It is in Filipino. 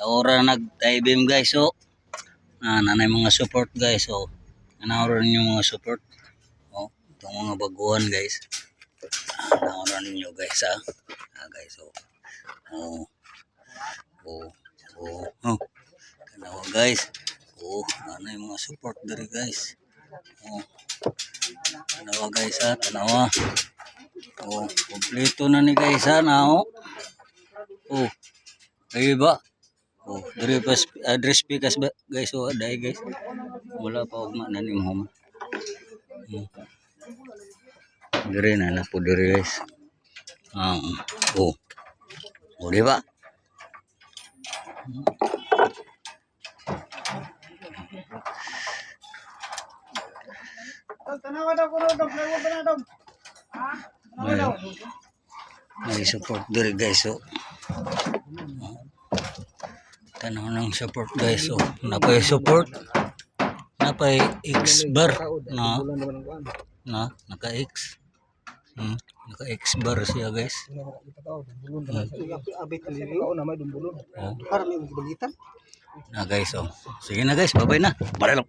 Taora nag-taibim guys. So, nanay mga support guys. So, nanawran ninyo mga support. Oh, itong mga baguhan guys. Nanawran ninyo guys ha. Guys, so. Oh. Tanawa guys. Nanay mga support dari guys. Tanawa guys ha. Tanawa. Kompleto na ni guys ha. Ay ba? Dari pas address pikas ba guys. Dai guys. Wala pa og nanim home. Dari na po dari guys. Di ba? May support dari guys. So, tanaw ng support guys. So, napay support. Napay X bar na naka-X. Naka-X bar siya guys. Na guys, sige na guys, bye-bye na. Barelo.